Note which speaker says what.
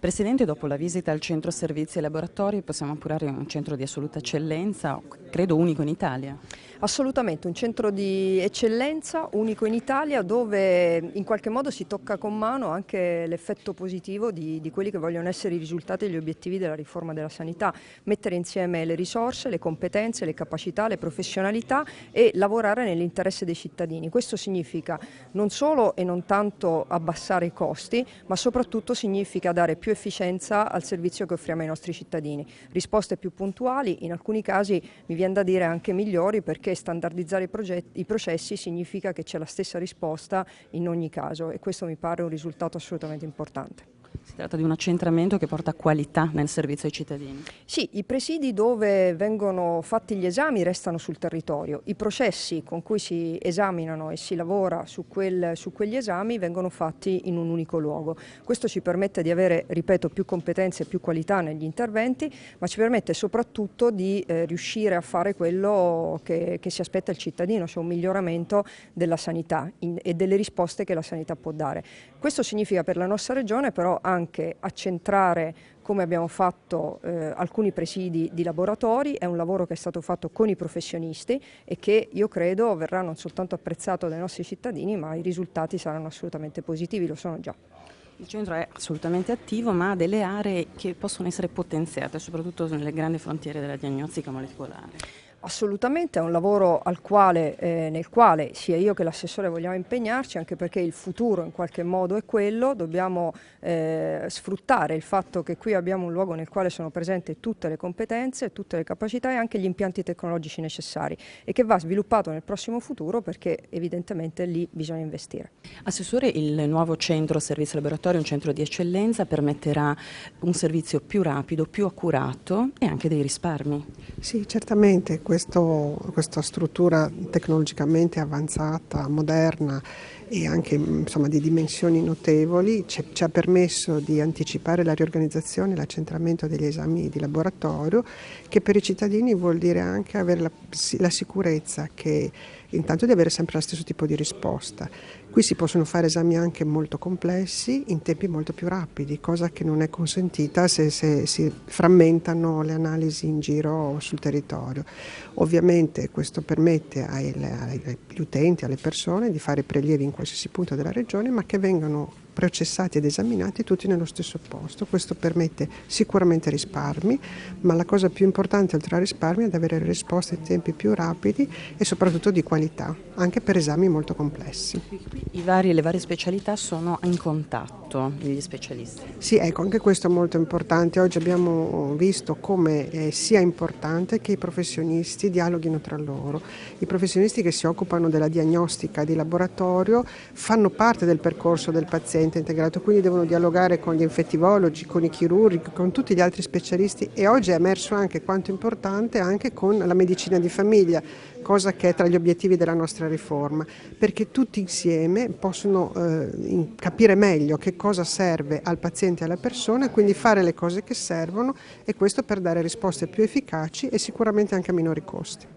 Speaker 1: Presidente, dopo la visita al centro servizi e laboratori possiamo appurare un centro di assoluta eccellenza, credo unico in Italia.
Speaker 2: Assolutamente, un centro di eccellenza unico in Italia dove in qualche modo si tocca con mano anche l'effetto positivo di quelli che vogliono essere i risultati e gli obiettivi della riforma della sanità, mettere insieme le risorse, le competenze, le capacità, le professionalità e lavorare nell'interesse dei cittadini. Questo significa non solo e non tanto abbassare i costi, ma soprattutto significa dare più efficienza al servizio che offriamo ai nostri cittadini, risposte più puntuali, in alcuni casi mi viene da dire anche migliori, perché standardizzare i processi significa che c'è la stessa risposta in ogni caso e questo mi pare un risultato assolutamente importante.
Speaker 1: Si tratta di un accentramento che porta qualità nel servizio ai cittadini.
Speaker 2: Sì, i presidi dove vengono fatti gli esami restano sul territorio, i processi con cui si esaminano e si lavora su quegli esami vengono fatti in un unico luogo. Questo ci permette di avere, ripeto, più competenze e più qualità negli interventi, ma ci permette soprattutto di riuscire a fare quello che si aspetta il cittadino, cioè un miglioramento della sanità e delle risposte che la sanità può dare. Questo significa per la nostra regione però anche accentrare, come abbiamo fatto, alcuni presidi di laboratori. È un lavoro che è stato fatto con i professionisti e che io credo verrà non soltanto apprezzato dai nostri cittadini, ma i risultati saranno assolutamente positivi, lo sono già.
Speaker 1: Il centro è assolutamente attivo, ma ha delle aree che possono essere potenziate, soprattutto nelle grandi frontiere della diagnostica molecolare.
Speaker 2: Assolutamente, è un lavoro nel quale sia io che l'assessore vogliamo impegnarci, anche perché il futuro in qualche modo è quello. Dobbiamo sfruttare il fatto che qui abbiamo un luogo nel quale sono presenti tutte le competenze, tutte le capacità e anche gli impianti tecnologici necessari e che va sviluppato nel prossimo futuro, perché evidentemente lì bisogna investire.
Speaker 1: Assessore, il nuovo centro servizi laboratori, un centro di eccellenza, permetterà un servizio più rapido, più accurato e anche dei risparmi.
Speaker 3: Sì, certamente questa struttura tecnologicamente avanzata, moderna e anche insomma, di dimensioni notevoli ci ha permesso di anticipare la riorganizzazione e l'accentramento degli esami di laboratorio, che per i cittadini vuol dire anche avere la sicurezza che intanto di avere sempre lo stesso tipo di risposta. Qui si possono fare esami anche molto complessi in tempi molto più rapidi, cosa che non è consentita se si frammentano le analisi in giro sul territorio. Ovviamente questo permette agli utenti, alle persone di fare prelievi in qualsiasi punto della regione, ma che vengano processati ed esaminati tutti nello stesso posto. Questo permette sicuramente risparmi, ma la cosa più importante oltre al risparmi è ad avere risposte in tempi più rapidi e soprattutto di qualità, anche per esami molto complessi.
Speaker 1: Le varie specialità sono in contatto, gli specialisti.
Speaker 3: Sì, ecco, anche questo è molto importante. Oggi abbiamo visto come sia importante che i professionisti dialoghino tra loro. I professionisti che si occupano della diagnostica di laboratorio fanno parte del percorso del paziente integrato, quindi devono dialogare con gli infettivologi, con i chirurghi, con tutti gli altri specialisti, e oggi è emerso anche quanto importante anche con la medicina di famiglia, cosa che è tra gli obiettivi della nostra riforma, perché tutti insieme possono capire meglio che cosa serve al paziente e alla persona, quindi fare le cose che servono, e questo per dare risposte più efficaci e sicuramente anche a minori costi.